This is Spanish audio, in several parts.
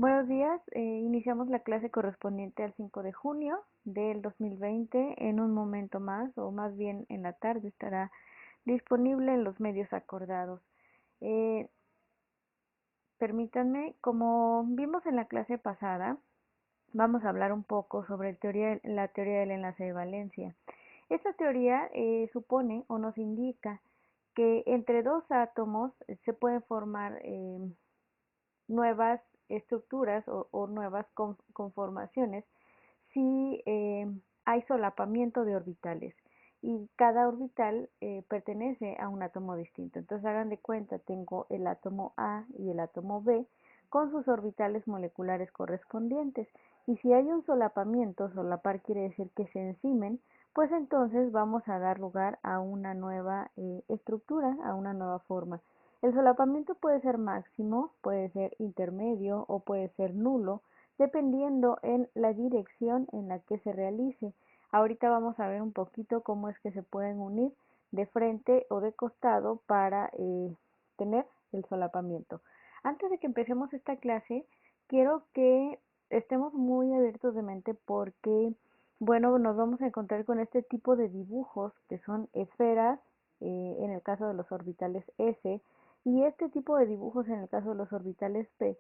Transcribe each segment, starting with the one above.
Buenos días, iniciamos la clase correspondiente al 5 de junio del 2020. En un momento más, o más bien en la tarde, estará disponible en los medios acordados. Eh, Permítanme, como vimos en la clase pasada, vamos a hablar un poco sobre la teoría del enlace de valencia. Esta teoría supone o nos indica que entre dos átomos se pueden formar nuevas estructuras o nuevas conformaciones si hay solapamiento de orbitales y cada orbital pertenece a un átomo distinto. Entonces hagan de cuenta, tengo el átomo A y el átomo B con sus orbitales moleculares correspondientes. Y si hay un solapamiento, solapar quiere decir que se encimen, pues entonces vamos a dar lugar a una nueva estructura, a una nueva forma. El solapamiento puede ser máximo, puede ser intermedio o puede ser nulo, dependiendo en la dirección en la que se realice. Ahorita vamos a ver un poquito cómo es que se pueden unir de frente o de costado para tener el solapamiento. Antes de que empecemos esta clase, quiero que estemos muy abiertos de mente porque, bueno, nos vamos a encontrar con este tipo de dibujos que son esferas, en el caso de los orbitales S, y este tipo de dibujos en el caso de los orbitales P,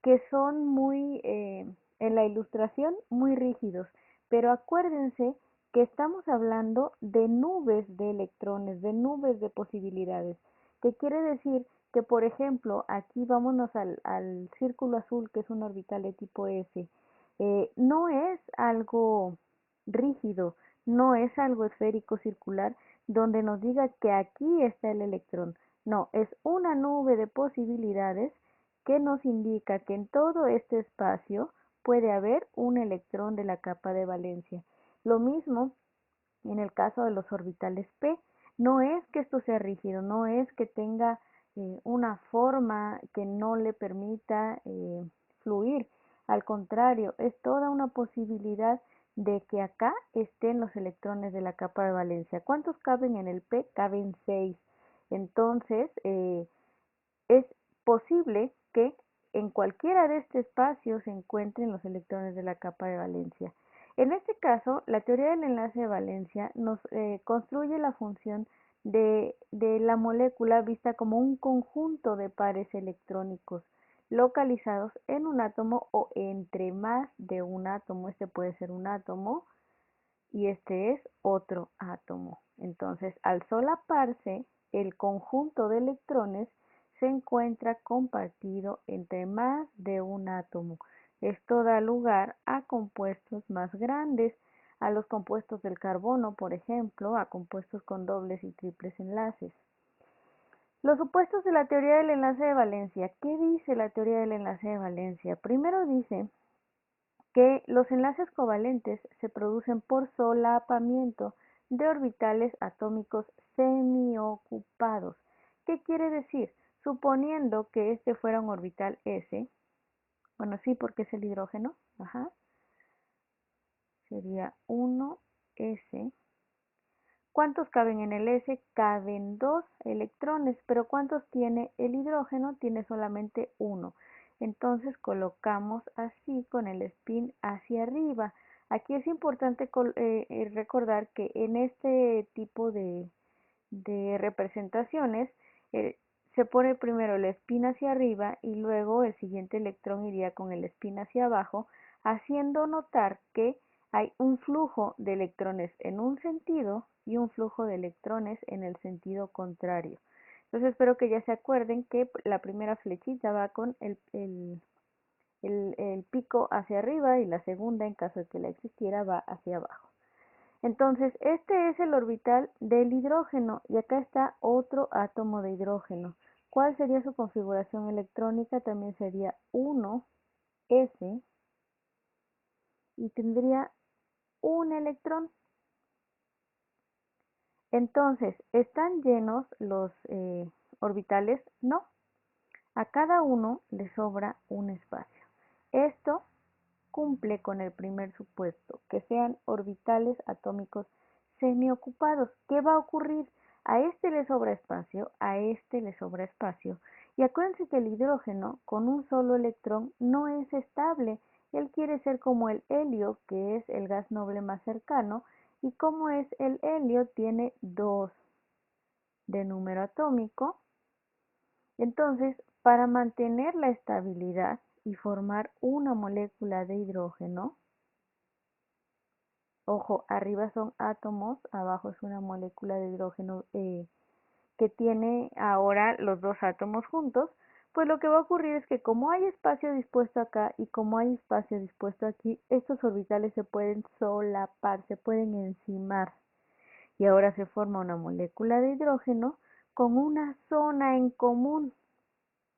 que son muy, en la ilustración, muy rígidos. Pero acuérdense que estamos hablando de nubes de electrones, de nubes de posibilidades, que quiere decir que, por ejemplo, aquí vámonos al círculo azul, que es un orbital de tipo S, no es algo rígido, no es algo esférico circular, donde nos diga que aquí está el electrón. No, es una nube de posibilidades que nos indica que en todo este espacio puede haber un electrón de la capa de valencia. Lo mismo en el caso de los orbitales P. No es que esto sea rígido, no es que tenga una forma que no le permita fluir. Al contrario, es toda una posibilidad de que acá estén los electrones de la capa de valencia. ¿Cuántos caben en el P? Caben 6. Entonces, es posible que en cualquiera de este espacio se encuentren los electrones de la capa de valencia. En este caso, la teoría del enlace de valencia nos construye la función de la molécula vista como un conjunto de pares electrónicos localizados en un átomo o entre más de un átomo. Este puede ser un átomo y este es otro átomo. Entonces, al solaparse, el conjunto de electrones se encuentra compartido entre más de un átomo. Esto da lugar a compuestos más grandes, a los compuestos del carbono, por ejemplo, a compuestos con dobles y triples enlaces. Los supuestos de la teoría del enlace de valencia. ¿Qué dice la teoría del enlace de valencia? Primero dice que los enlaces covalentes se producen por solapamiento de orbitales atómicos semiocupados. ¿Qué quiere decir? Suponiendo que este fuera un orbital S, bueno, sí, porque es el hidrógeno, ajá, sería 1S. ¿Cuántos caben en el S? Caben 2 electrones, pero ¿cuántos tiene el hidrógeno? Tiene solamente 1. Entonces colocamos así con el spin hacia arriba. Aquí es importante recordar que en este tipo de representaciones se pone primero el spin hacia arriba y luego el siguiente electrón iría con el spin hacia abajo, haciendo notar que hay un flujo de electrones en un sentido y un flujo de electrones en el sentido contrario. Entonces espero que ya se acuerden que la primera flechita va con el pico hacia arriba y la segunda, en caso de que la existiera, va hacia abajo. Entonces, este es el orbital del hidrógeno y acá está otro átomo de hidrógeno. ¿Cuál sería su configuración electrónica? También sería 1s y tendría un electrón. Entonces, ¿están llenos los orbitales? No. A cada uno le sobra un espacio. Esto cumple con el primer supuesto, que sean orbitales atómicos semiocupados. ¿Qué va a ocurrir? A este le sobra espacio, a este le sobra espacio, Y acuérdense que el hidrógeno con un solo electrón no es estable. Él quiere ser como el helio, que es el gas noble más cercano, y como es el helio, tiene 2 de número atómico. Entonces, para mantener la estabilidad y formar una molécula de hidrógeno, ojo, arriba son átomos, abajo es una molécula de hidrógeno que tiene ahora los dos átomos juntos, pues lo que va a ocurrir es que como hay espacio dispuesto acá y como hay espacio dispuesto aquí, estos orbitales se pueden solapar, se pueden encimar y ahora se forma una molécula de hidrógeno con una zona en común.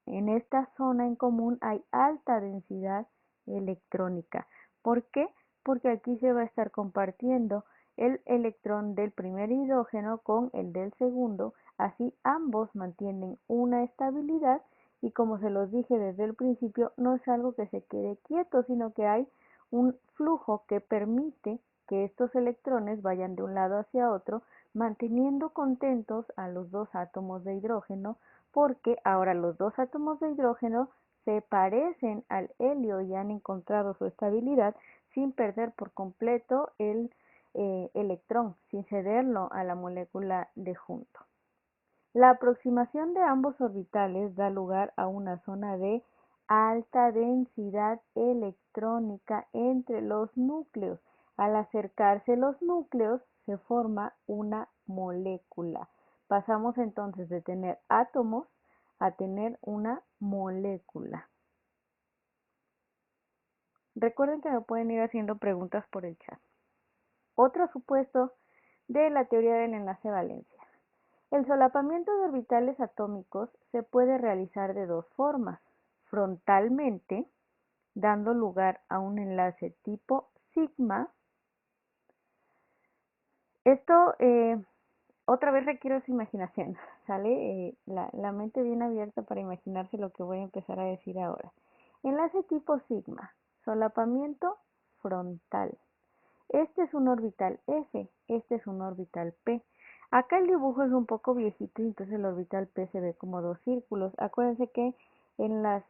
En esta zona en común hay alta densidad electrónica. ¿Por qué? Porque aquí se va a estar compartiendo el electrón del primer hidrógeno con el del segundo, así ambos mantienen una estabilidad y como se los dije desde el principio, no es algo que se quede quieto, sino que hay un flujo que permite que estos electrones vayan de un lado hacia otro, manteniendo contentos a los dos átomos de hidrógeno, porque ahora los dos átomos de hidrógeno se parecen al helio y han encontrado su estabilidad sin perder por completo el electrón, sin cederlo a la molécula de junto. La aproximación de ambos orbitales da lugar a una zona de alta densidad electrónica entre los núcleos. Al acercarse los núcleos se forma una molécula. Pasamos entonces de tener átomos a tener una molécula. Recuerden que me pueden ir haciendo preguntas por el chat. Otro supuesto de la teoría del enlace valencia. El solapamiento de orbitales atómicos se puede realizar de dos formas: frontalmente, dando lugar a un enlace tipo sigma. Esto otra vez requiere su imaginación, ¿sale? La mente bien abierta para imaginarse lo que voy a empezar a decir ahora. Enlace tipo sigma, solapamiento frontal. Este es un orbital F, este es un orbital P. Acá el dibujo es un poco viejito y entonces el orbital P se ve como dos círculos. Acuérdense que en las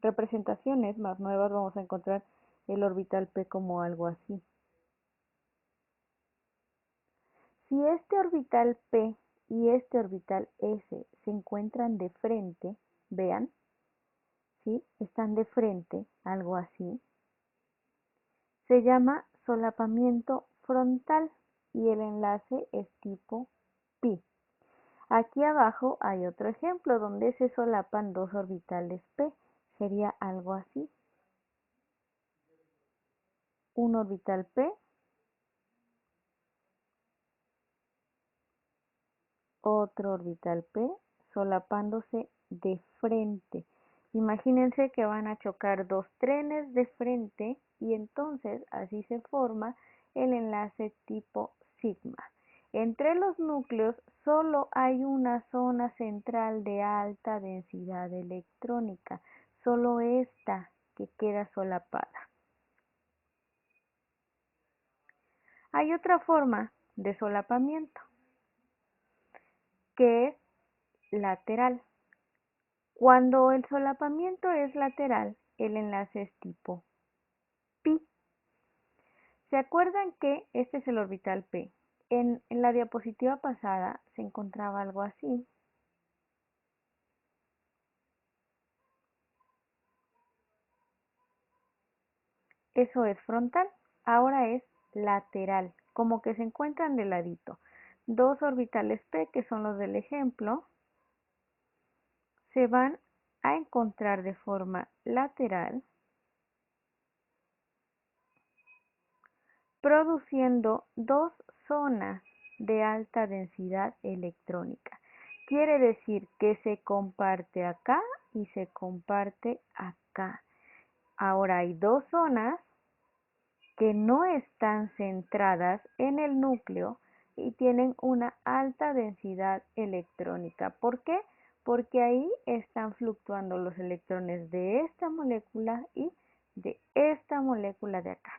representaciones más nuevas vamos a encontrar el orbital P como algo así. Si este orbital P y este orbital S se encuentran de frente, vean, ¿sí? Están de frente, algo así, se llama solapamiento frontal y el enlace es tipo pi. Aquí abajo hay otro ejemplo donde se solapan dos orbitales P. Sería algo así. Un orbital P, otro orbital P, solapándose de frente. Imagínense que van a chocar dos trenes de frente y entonces así se forma el enlace tipo sigma. Entre los núcleos solo hay una zona central de alta densidad electrónica, solo esta que queda solapada. Hay otra forma de solapamiento que es lateral. Cuando el solapamiento es lateral, el enlace es tipo pi. ¿Se acuerdan que este es el orbital P? En la diapositiva pasada se encontraba algo así. Eso es frontal. Ahora es lateral, como que se encuentran de ladito. Dos orbitales P, que son los del ejemplo, se van a encontrar de forma lateral, produciendo dos zonas de alta densidad electrónica. Quiere decir que se comparte acá y se comparte acá. Ahora hay dos zonas que no están centradas en el núcleo y tienen una alta densidad electrónica. ¿Por qué? Porque ahí están fluctuando los electrones de esta molécula y de esta molécula de acá.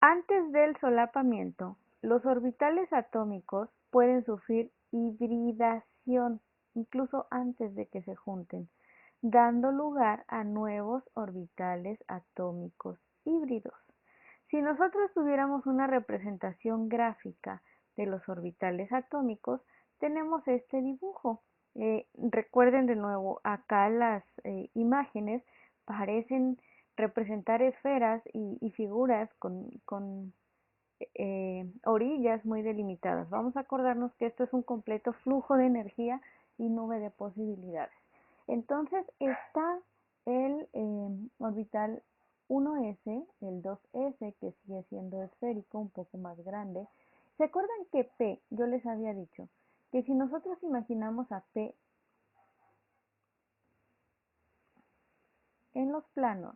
Antes del solapamiento, Los orbitales atómicos pueden sufrir hibridación incluso antes de que se junten, dando lugar a nuevos orbitales atómicos híbridos. Si nosotros tuviéramos una representación gráfica de los orbitales atómicos, tenemos este dibujo. Recuerden de nuevo, acá las imágenes parecen representar esferas y figuras con orillas muy delimitadas. Vamos a acordarnos que esto es un completo flujo de energía y nube de posibilidades. Entonces está el orbital 1s, el 2s, que sigue siendo esférico, un poco más grande. ¿Se acuerdan que P, yo les había dicho, que si nosotros imaginamos a P en los planos,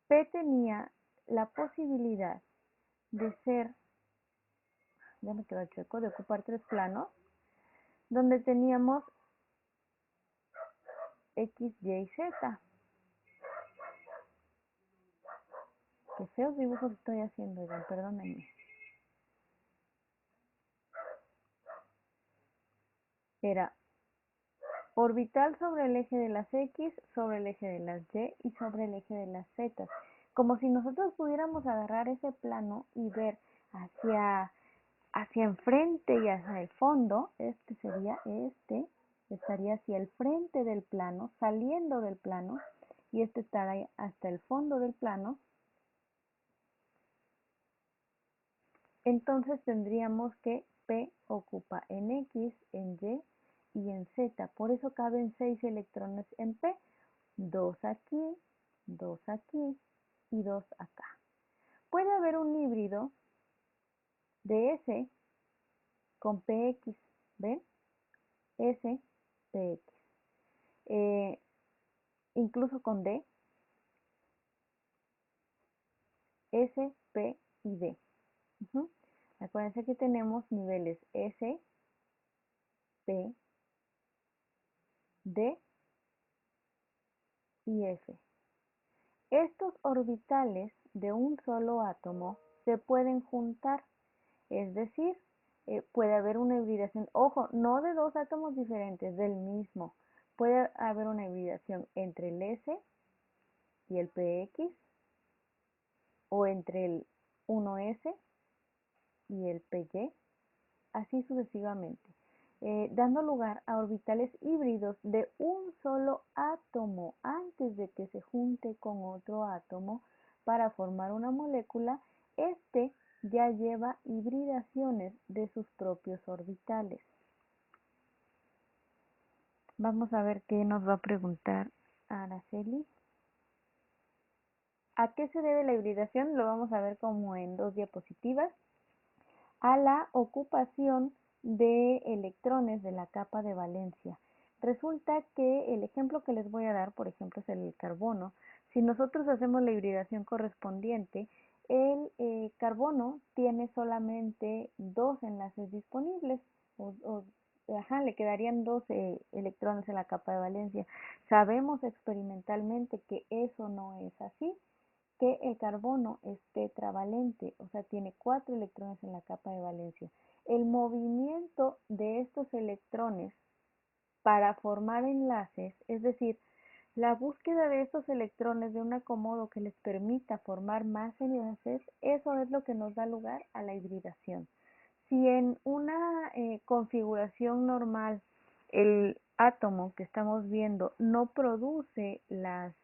P tenía la posibilidad de ser, ya me quedó chueco, de ocupar tres planos, donde teníamos X, Y, Z. Qué feos dibujos estoy haciendo, oigan, perdónenme. Era orbital sobre el eje de las X, sobre el eje de las Y y sobre el eje de las Z. Como si nosotros pudiéramos agarrar ese plano y ver hacia enfrente y hacia el fondo. Este sería estaría hacia el frente del plano, saliendo del plano, y este estaría hasta el fondo del plano. Entonces tendríamos que P ocupa en X, en Y y en Z. Por eso caben 6 electrones en P. 2 aquí, 2 aquí y 2 acá. Puede haber un híbrido de S con PX. ¿Ven? S, PX. Incluso con D, S, P y D. Acuérdense que tenemos niveles S, P, D y F. Estos orbitales de un solo átomo se pueden juntar, es decir, puede haber una hibridación, ojo, no de dos átomos diferentes, del mismo. Puede haber una hibridación entre el S y el PX, o entre el 1S y el PY, así sucesivamente, dando lugar a orbitales híbridos de un solo átomo antes de que se junte con otro átomo para formar una molécula. Este ya lleva hibridaciones de sus propios orbitales. Vamos a ver qué nos va a preguntar Araceli. ¿A qué se debe la hibridación? Lo vamos a ver como en 2 diapositivas. A la ocupación de electrones de la capa de valencia. Resulta que el ejemplo que les voy a dar, por ejemplo, es el carbono. Si nosotros hacemos la hibridación correspondiente, el carbono tiene solamente 2 enlaces disponibles, le quedarían 2 electrones en la capa de valencia. Sabemos experimentalmente que eso no es así, que el carbono es tetravalente, o sea, tiene 4 electrones en la capa de valencia. El movimiento de estos electrones para formar enlaces, es decir, la búsqueda de estos electrones de un acomodo que les permita formar más enlaces, eso es lo que nos da lugar a la hibridación. Si en una configuración normal el átomo que estamos viendo no produce las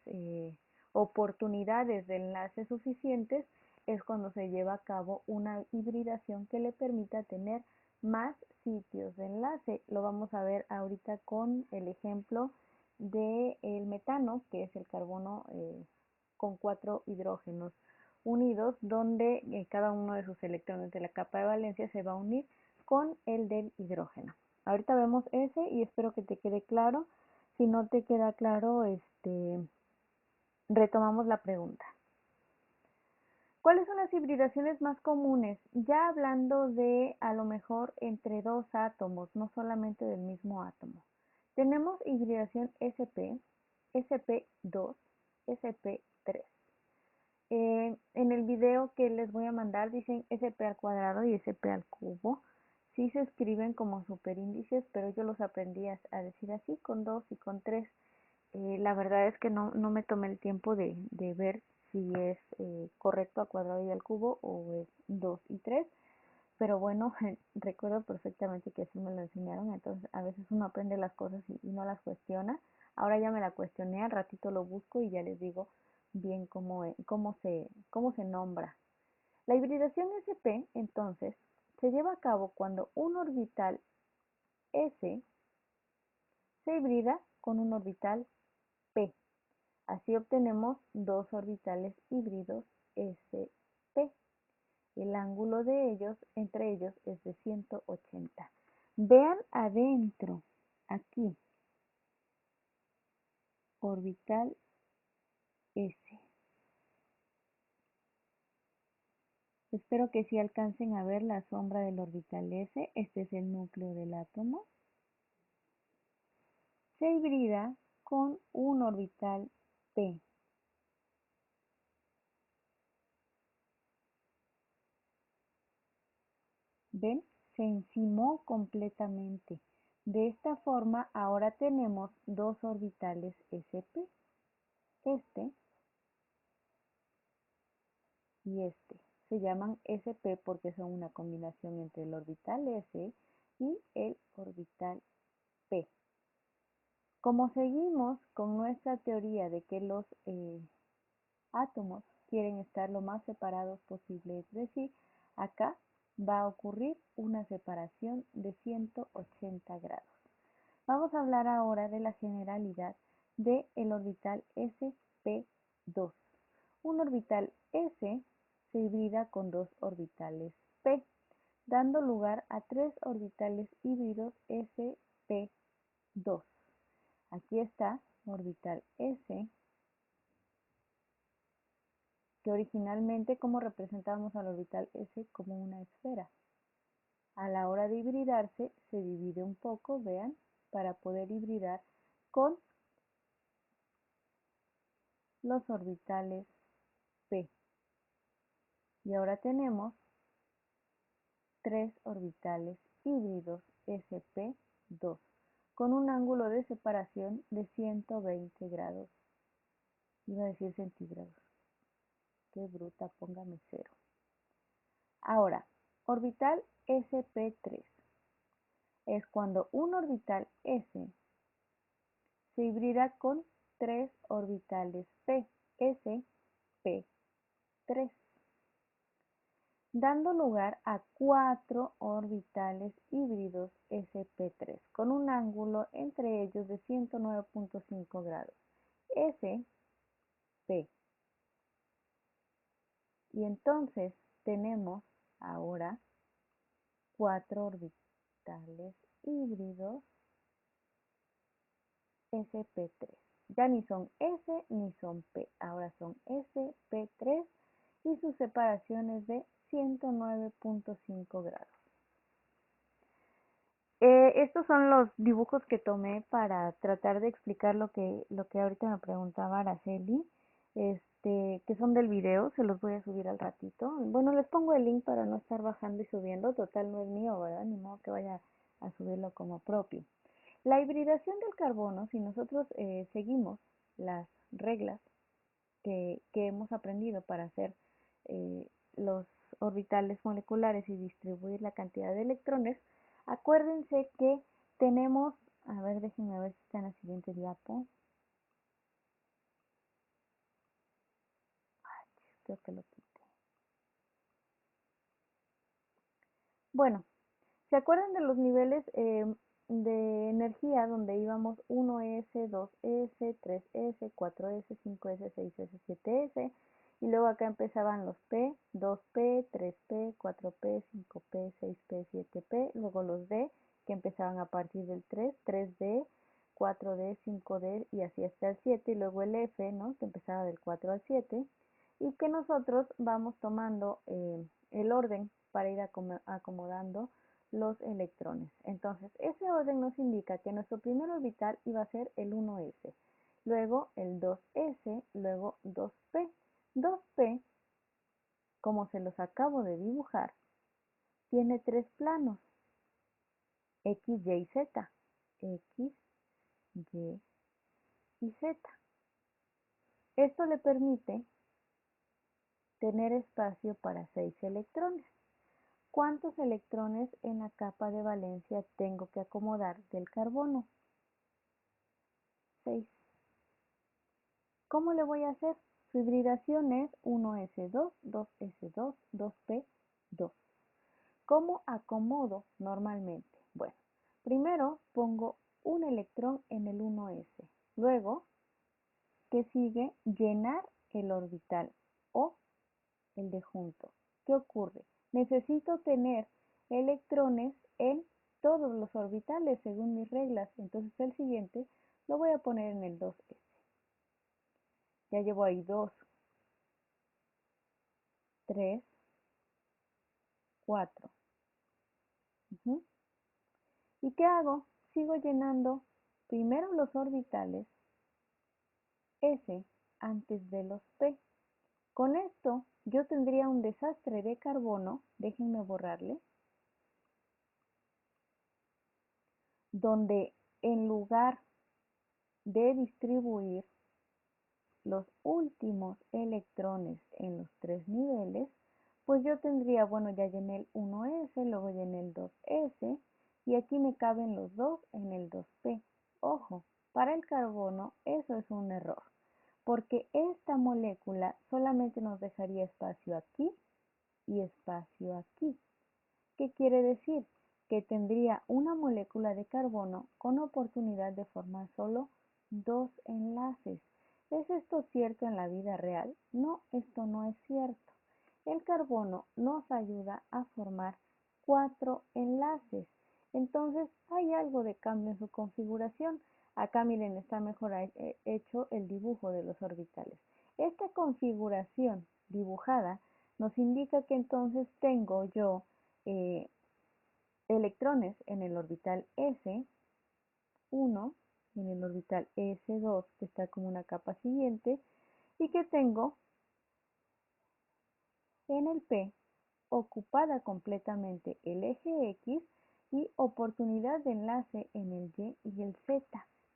oportunidades de enlaces suficientes, es cuando se lleva a cabo una hibridación que le permita tener más sitios de enlace. Lo vamos a ver ahorita con el ejemplo del metano, que es el carbono con 4 hidrógenos unidos, donde cada uno de sus electrones de la capa de valencia se va a unir con el del hidrógeno. Ahorita vemos ese y espero que te quede claro. Si no te queda claro, retomamos la pregunta. ¿Cuáles son las hibridaciones más comunes? Ya hablando de a lo mejor entre dos átomos, no solamente del mismo átomo. Tenemos hibridación sp, sp2, sp3. En el video que les voy a mandar dicen SP al cuadrado y SP al cubo. Sí se escriben como superíndices, pero yo los aprendí a decir así, con 2 y con 3. La verdad es que no me tomé el tiempo de ver si es correcto al cuadrado y al cubo o es 2 y 3. Pero bueno, recuerdo perfectamente que así me lo enseñaron, entonces a veces uno aprende las cosas y no las cuestiona. Ahora ya me la cuestioné, al ratito lo busco y ya les digo bien cómo se nombra. La hibridación sp, entonces, se lleva a cabo cuando un orbital s se hibrida con un orbital p. Así obtenemos dos orbitales híbridos sp. El ángulo de ellos, entre ellos, es de 180. Vean adentro, aquí, orbital S. Espero que sí alcancen a ver la sombra del orbital S. Este es el núcleo del átomo. Se hibrida con un orbital P. ¿Ven? Se encimó completamente. De esta forma, ahora tenemos dos orbitales sp, este y este. Se llaman sp porque son una combinación entre el orbital s y el orbital p. Como seguimos con nuestra teoría de que los átomos quieren estar lo más separados posible entre sí, acá va a ocurrir una separación de 180 grados. Vamos a hablar ahora de la generalidad del orbital sp2. Un orbital s se hibrida con dos orbitales p, dando lugar a tres orbitales híbridos sp2. Aquí está orbital s, que originalmente como representábamos al orbital s como una esfera. A la hora de hibridarse se divide un poco, vean, para poder hibridar con los orbitales p. Y ahora tenemos tres orbitales híbridos sp2 con un ángulo de separación de 120 grados. Iba a decir centígrados. Qué bruta, póngame cero. Ahora, orbital sp3 es cuando un orbital s se hibrida con tres orbitales p, sp3, dando lugar a cuatro orbitales híbridos sp3 con un ángulo entre ellos de 109.5 grados, sp. Y entonces tenemos ahora cuatro orbitales híbridos sp3. Ya ni son s ni son p, ahora son sp3 y su separación es de 109.5 grados. Estos son los dibujos que tomé para tratar de explicar lo que ahorita me preguntaba Araceli, que son del video, se los voy a subir al ratito. Bueno, les pongo el link para no estar bajando y subiendo, total no es mío, ¿verdad? Ni modo que vaya a subirlo como propio. La hibridación del carbono, si nosotros seguimos las reglas que hemos aprendido para hacer los orbitales moleculares y distribuir la cantidad de electrones, acuérdense que tenemos, a ver, déjenme ver si está en la siguiente diapo. Ay, creo que lo quité. Bueno, ¿se acuerdan de los niveles de energía donde íbamos 1S, 2S, 3S, 4S, 5S, 6S, 7S? Y luego acá empezaban los P, 2P, 3P, 4P, 5P, 6P, 7P, luego los D, que empezaban a partir del 3, 3D, 4D, 5D y así hasta el 7, y luego el F, ¿no? Que empezaba del 4 al 7, y que nosotros vamos tomando el orden para ir acomodando los electrones. Entonces, ese orden nos indica que nuestro primer orbital iba a ser el 1s, luego el 2s, luego 2p, 2p, como se los acabo de dibujar, tiene tres planos, X, Y, Z. X, Y y Z. Esto le permite tener espacio para 6 electrones. ¿Cuántos electrones en la capa de valencia tengo que acomodar del carbono? 6. ¿Cómo le voy a hacer? Su hibridación es 1s2, 2s2, 2p2. ¿Cómo acomodo normalmente? Bueno, primero pongo un electrón en el 1s. Luego, ¿qué sigue? Llenar el orbital o el de junto. ¿Qué ocurre? Necesito tener electrones en todos los orbitales según mis reglas. Entonces el siguiente lo voy a poner en el 2s. Ya llevo ahí 2, 3, 4. ¿Y qué hago? Sigo llenando primero los orbitales S antes de los P. Con esto yo tendría un desastre de carbono, déjenme borrarle, donde en lugar de distribuir los últimos electrones en los tres niveles, pues yo tendría, bueno, ya llené el 1s, luego llené el 2s y aquí me caben los dos en el 2p. Ojo, para el carbono eso es un error, porque esta molécula solamente nos dejaría espacio aquí y espacio aquí. ¿Qué quiere decir? Que tendría una molécula de carbono con oportunidad de formar solo dos enlaces. ¿Es esto cierto en la vida real? No, esto no es cierto. El carbono nos ayuda a formar 4 enlaces. Entonces hay algo de cambio en su configuración. Acá miren, está mejor hecho el dibujo de los orbitales. Esta configuración dibujada nos indica que entonces tengo yo electrones en el orbital S1, en el orbital S2, que está como una capa siguiente, y que tengo en el P ocupada completamente el eje X y oportunidad de enlace en el Y y el Z.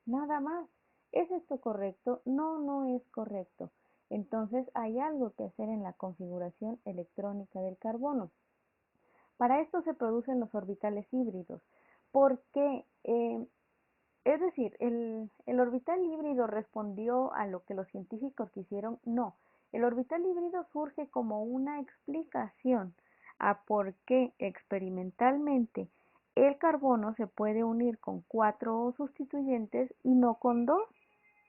Nada más. ¿Es esto correcto? No, no es correcto. Entonces hay algo que hacer en la configuración electrónica del carbono. Para esto se producen los orbitales híbridos, porque, es decir, el orbital híbrido respondió a lo que los científicos quisieron. No, el orbital híbrido surge como una explicación a por qué experimentalmente el carbono se puede unir con 4 sustituyentes y no con 2,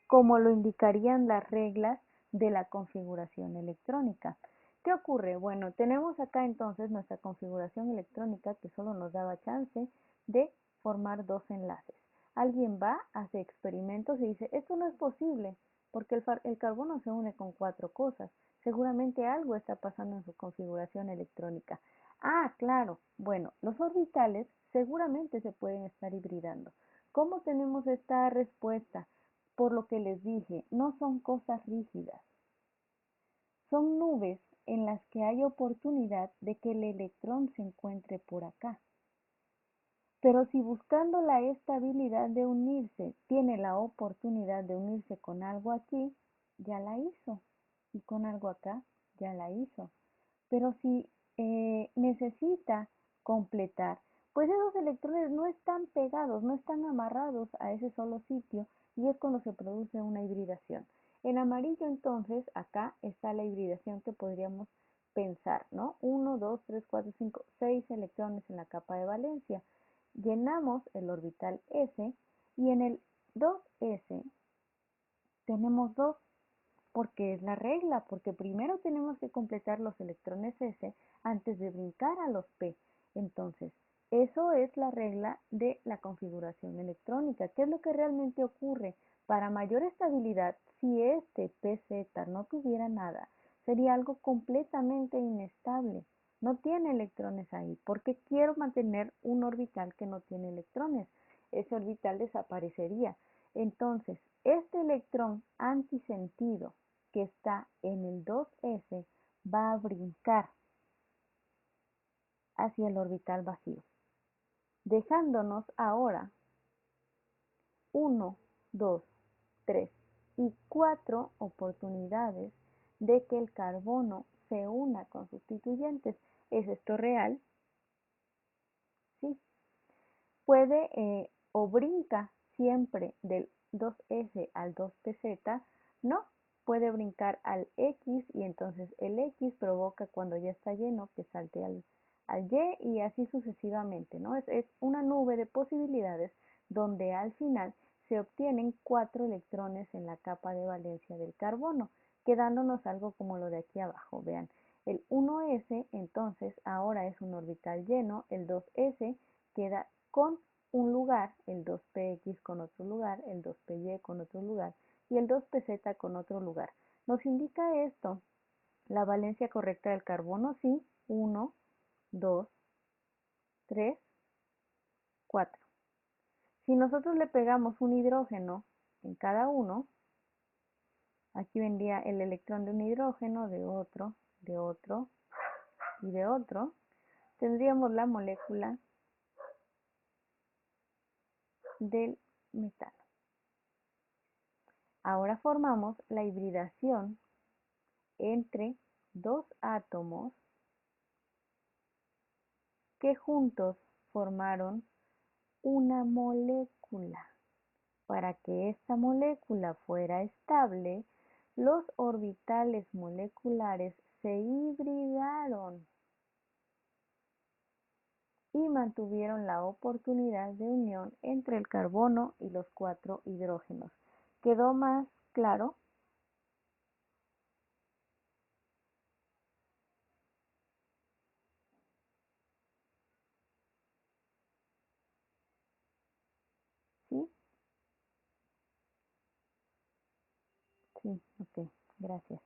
como lo indicarían las reglas de la configuración electrónica. ¿Qué ocurre? Bueno, tenemos acá entonces nuestra configuración electrónica que solo nos daba chance de formar dos enlaces. Alguien va, hace experimentos y dice, esto no es posible porque el carbono se une con 4 cosas. Seguramente algo está pasando en su configuración electrónica. Ah, claro. Bueno, los orbitales seguramente se pueden estar hibridando. ¿Cómo tenemos esta respuesta? Por lo que les dije, no son cosas rígidas. Son nubes en las que hay oportunidad de que el electrón se encuentre por acá. Pero si buscando la estabilidad de unirse tiene la oportunidad de unirse con algo aquí, ya la hizo. Y con algo acá, ya la hizo. Pero si necesita completar, pues esos electrones no están pegados, no están amarrados a ese solo sitio y es cuando se produce una hibridación. En amarillo entonces, acá está la hibridación que podríamos pensar, ¿no? 1, 2, 3, 4, 5, 6 electrones en la capa de valencia. Llenamos el orbital S y en el 2s tenemos 2 porque es la regla, porque primero tenemos que completar los electrones S antes de brincar a los P. Entonces, eso es la regla de la configuración electrónica. ¿Qué es lo que realmente ocurre? Para mayor estabilidad, si este PZ no tuviera nada, sería algo completamente inestable. No tiene electrones ahí, porque quiero mantener un orbital que no tiene electrones. Ese orbital desaparecería. Entonces, este electrón antisentido que está en el 2s va a brincar hacia el orbital vacío, dejándonos ahora 1, 2, 3 y 4 oportunidades de que el carbono se una con sustituyentes. ¿Es esto real? Sí. Puede o brinca siempre del 2s al 2pz, no, puede brincar al x y entonces el x provoca cuando ya está lleno que salte al y y así sucesivamente, ¿no? Es una nube de posibilidades donde al final se obtienen 4 electrones en la capa de valencia del carbono, quedándonos algo como lo de aquí abajo, vean. El 1s entonces ahora es un orbital lleno, el 2s queda con un lugar, el 2px con otro lugar, el 2py con otro lugar y el 2pz con otro lugar. ¿Nos indica esto la valencia correcta del carbono? Sí, 1, 2, 3, 4. Si nosotros le pegamos un hidrógeno en cada uno, aquí vendría el electrón de un hidrógeno, de otro y de otro, tendríamos la molécula del metano. Ahora formamos la hibridación entre dos átomos que juntos formaron una molécula. Para que esta molécula fuera estable, los orbitales moleculares se hibridaron y mantuvieron la oportunidad de unión entre el carbono y los 4 hidrógenos. ¿Quedó más claro? ¿Sí? Sí, ok, gracias.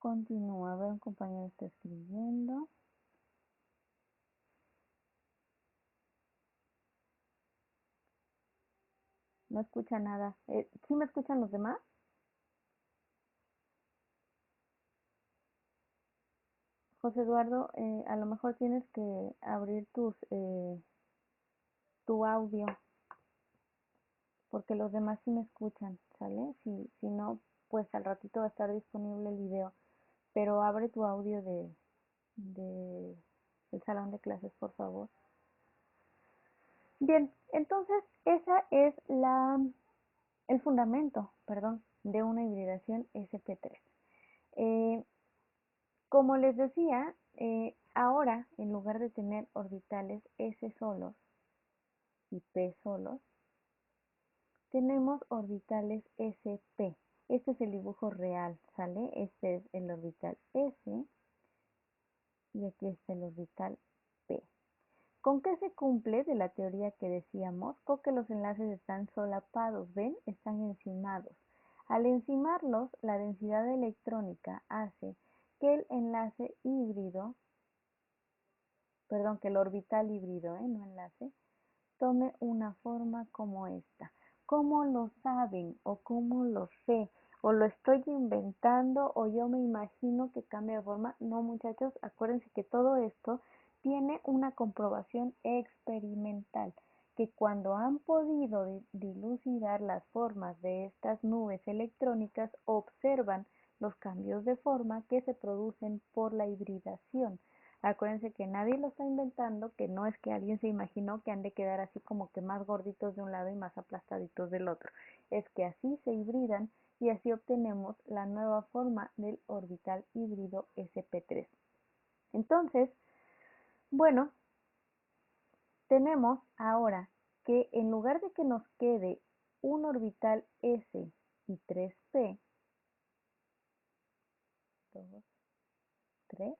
Continúa, a ver, un compañero está escribiendo. No escucha nada. ¿Sí me escuchan los demás? José Eduardo, a lo mejor tienes que abrir tu audio, porque los demás sí me escuchan, ¿sale? Si no, pues al ratito va a estar disponible el video, pero abre tu audio de el salón de clases, por favor. Bien, entonces esa es el fundamento, perdón, de una hibridación sp3. Como les decía, ahora en lugar de tener orbitales s solos y p solos, tenemos orbitales sp. Este es el dibujo real, ¿sale? Este es el orbital s y aquí está el orbital p. ¿Con qué se cumple de la teoría que decíamos? Con que los enlaces están solapados, ¿ven? Están encimados. Al encimarlos, la densidad electrónica hace que el enlace híbrido, perdón, que el orbital híbrido, no enlace, tome una forma como esta. ¿Cómo lo saben o cómo lo sé? ¿O lo estoy inventando o yo me imagino que cambia de forma? No, muchachos, acuérdense que todo esto tiene una comprobación experimental, que cuando han podido dilucidar las formas de estas nubes electrónicas, observan los cambios de forma que se producen por la hibridación. Acuérdense que nadie lo está inventando, que no es que alguien se imaginó que han de quedar así como que más gorditos de un lado y más aplastaditos del otro. Es que así se hibridan y así obtenemos la nueva forma del orbital híbrido sp3. Entonces, bueno, tenemos ahora que en lugar de que nos quede un orbital s y 3p, 2, 3,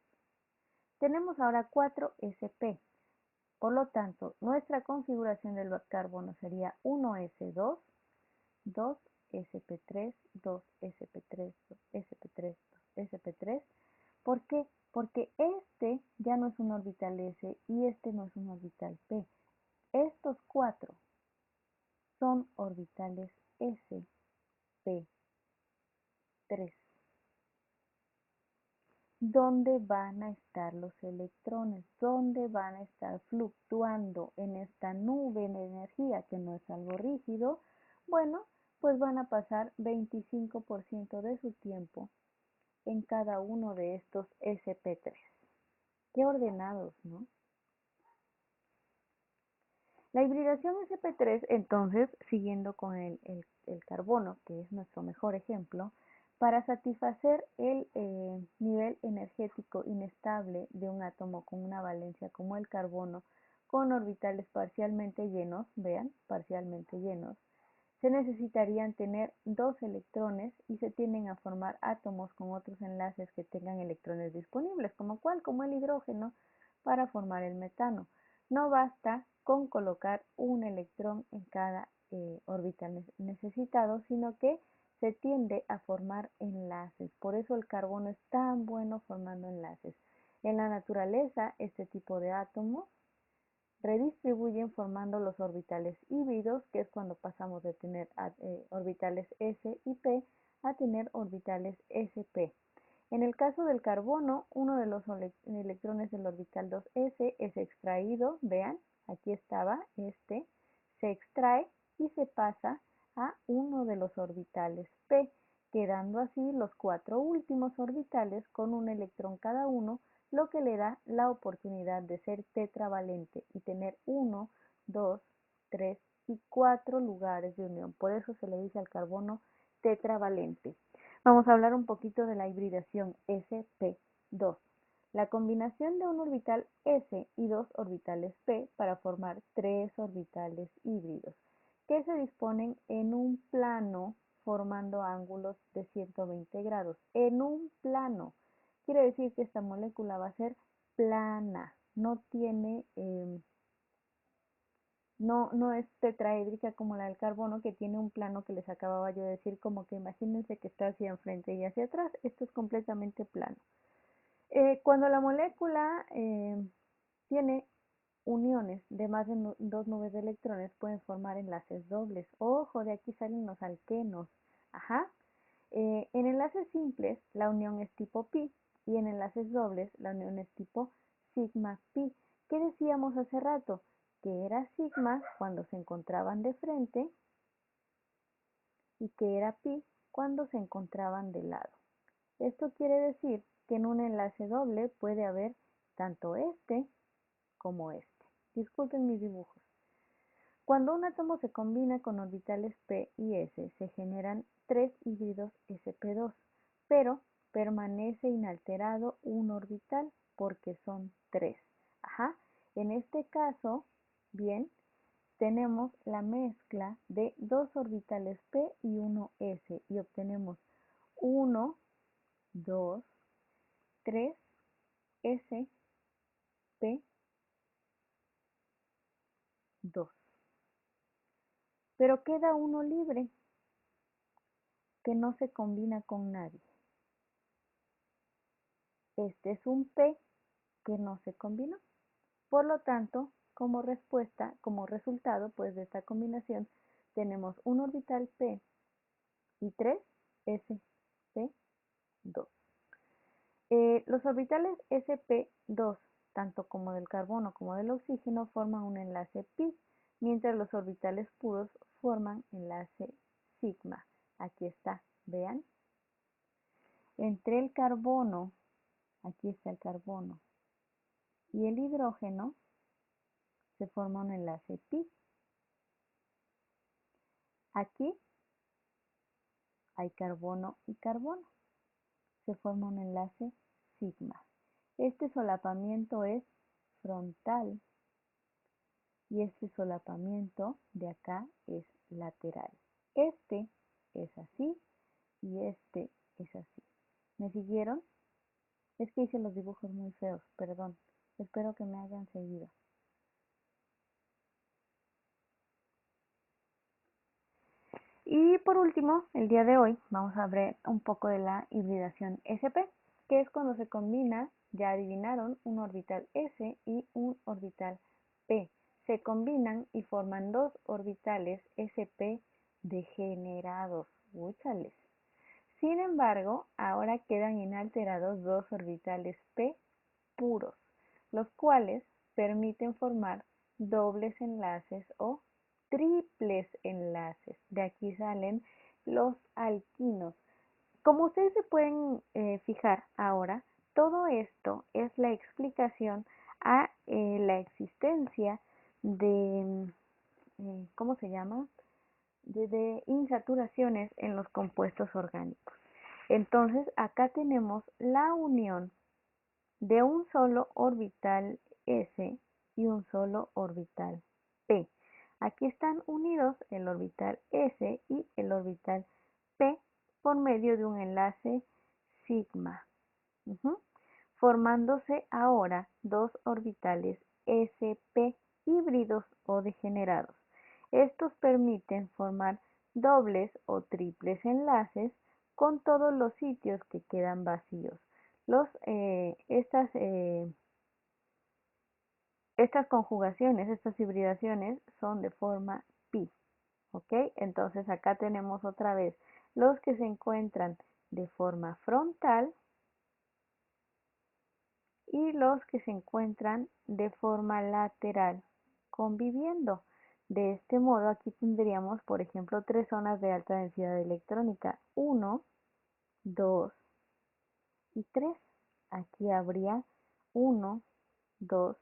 tenemos ahora 4sp. Por lo tanto, nuestra configuración del carbono sería 1s2, 2sp3, 2sp3, 2sp3, 2sp3. ¿Por qué? Porque este ya no es un orbital s y este no es un orbital p. Estos 4 son orbitales s, p sp3. ¿Dónde van a estar los electrones? ¿Dónde van a estar fluctuando en esta nube de energía que no es algo rígido? Bueno, pues van a pasar 25% de su tiempo en cada uno de estos sp3. Qué ordenados, ¿no? La hibridación sp3, entonces, siguiendo con el carbono, que es nuestro mejor ejemplo, para satisfacer el nivel energético inestable de un átomo con una valencia como el carbono, con orbitales parcialmente llenos, vean, parcialmente llenos, se necesitarían tener dos electrones y se tienden a formar átomos con otros enlaces que tengan electrones disponibles, como cuál, como el hidrógeno, para formar el metano. No basta con colocar un electrón en cada orbital necesitado, sino que se tiende a formar enlaces. Por eso el carbono es tan bueno formando enlaces. En la naturaleza, este tipo de átomos redistribuyen formando los orbitales híbridos, que es cuando pasamos de tener orbitales s y p a tener orbitales sp. En el caso del carbono, uno de los electrones del orbital 2s es extraído, vean, aquí estaba se extrae y se pasa a uno de los orbitales p, quedando así los cuatro últimos orbitales con un electrón cada uno, lo que le da la oportunidad de ser tetravalente y tener 1, 2, 3 y 4 lugares de unión. Por eso se le dice al carbono tetravalente. Vamos a hablar un poquito de la hibridación sp2. La combinación de un orbital s y dos orbitales p para formar tres orbitales híbridos que se disponen en un plano formando ángulos de 120 grados. En un plano. Quiere decir que esta molécula va a ser plana, no tiene, no es tetraédrica como la del carbono, que tiene un plano que les acababa yo de decir, como que imagínense que está hacia enfrente y hacia atrás. Esto es completamente plano. Cuando la molécula tiene uniones de más de dos nubes de electrones, pueden formar enlaces dobles. Ojo, de aquí salen los alquenos. Ajá. En enlaces simples, la unión es tipo pi, y en enlaces dobles, la unión es tipo sigma pi. ¿Qué decíamos hace rato? Que era sigma cuando se encontraban de frente y que era pi cuando se encontraban de lado. Esto quiere decir que en un enlace doble puede haber tanto este como este. Disculpen mis dibujos. Cuando un átomo se combina con orbitales p y s, se generan tres híbridos sp2, pero permanece inalterado un orbital porque son tres. Ajá. En este caso, bien, tenemos la mezcla de dos orbitales p y uno s y obtenemos 1, 2, 3, s, p, 2. Pero queda uno libre que no se combina con nadie. Este es un p que no se combinó. Por lo tanto, como respuesta, como resultado pues de esta combinación, tenemos un orbital p y 3 sp2. Los orbitales sp2, tanto como del carbono como del oxígeno, forman un enlace pi, mientras los orbitales puros forman enlace sigma. Aquí está, vean. Entre el carbono, aquí está el carbono, y el hidrógeno se forma un enlace pi. Aquí hay carbono y carbono. Se forma un enlace sigma. Este solapamiento es frontal y este solapamiento de acá es lateral. Este es así y este es así. ¿Me siguieron? Es que hice los dibujos muy feos, perdón. Espero que me hayan seguido. Y por último, el día de hoy vamos a ver un poco de la hibridación sp, que es cuando se combina, ya adivinaron, un orbital s y un orbital p. Se combinan y forman dos orbitales sp degenerados. Úchales. Sin embargo, ahora quedan inalterados dos orbitales p puros, los cuales permiten formar dobles enlaces o triples enlaces. De aquí salen los alquinos. Como ustedes se pueden fijar ahora, todo esto es la explicación a la existencia de, ¿cómo se llama? De insaturaciones en los compuestos orgánicos. Entonces, acá tenemos la unión de un solo orbital S y un solo orbital P. Aquí están unidos el orbital S y el orbital P por medio de un enlace sigma, formándose ahora dos orbitales sp híbridos o degenerados. Estos permiten formar dobles o triples enlaces con todos los sitios que quedan vacíos. Estas conjugaciones, estas hibridaciones son de forma pi, ¿ok? Entonces acá tenemos otra vez los que se encuentran de forma frontal y los que se encuentran de forma lateral conviviendo. De este modo aquí tendríamos, por ejemplo, tres zonas de alta densidad electrónica, 1, 2 y 3. Aquí habría 1, 2,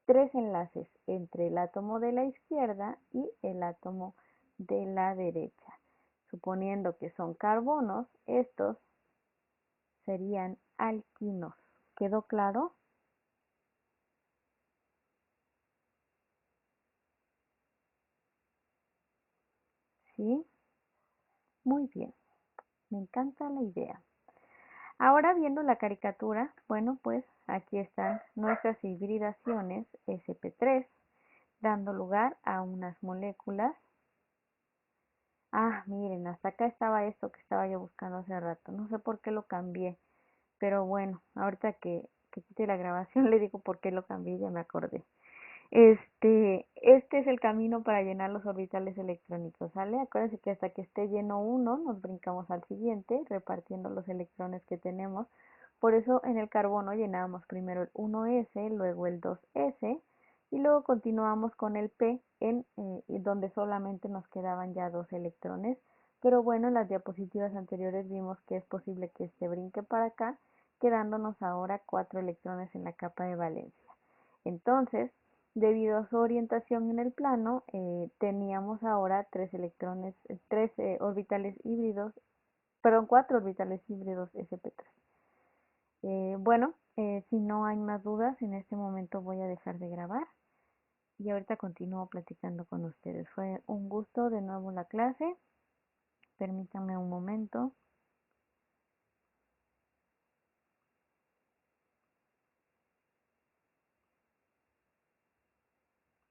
3 enlaces entre el átomo de la izquierda y el átomo de la derecha. Suponiendo que son carbonos, estos serían alquinos. ¿Quedó claro? ¿Sí? Muy bien. Me encanta la idea. Ahora viendo la caricatura, bueno, pues aquí están nuestras hibridaciones sp3, dando lugar a unas moléculas. Ah, miren, hasta acá estaba esto que estaba yo buscando hace rato. No sé por qué lo cambié, pero bueno, ahorita que quite la grabación le digo por qué lo cambié, ya me acordé. Este es el camino para llenar los orbitales electrónicos, ¿sale? Acuérdense que hasta que esté lleno uno, nos brincamos al siguiente, repartiendo los electrones que tenemos. Por eso en el carbono llenábamos primero el 1s, luego el 2s, y luego continuamos con el p, donde solamente nos quedaban ya dos electrones. Pero bueno, en las diapositivas anteriores vimos que es posible que este brinque para acá, quedándonos ahora 4 electrones en la capa de valencia. Entonces, debido a su orientación en el plano, teníamos ahora tres orbitales híbridos, perdón, 4 orbitales híbridos sp3. Bueno, si no hay más dudas, en este momento voy a dejar de grabar y ahorita continúo platicando con ustedes. Fue un gusto de nuevo la clase. Permítanme un momento.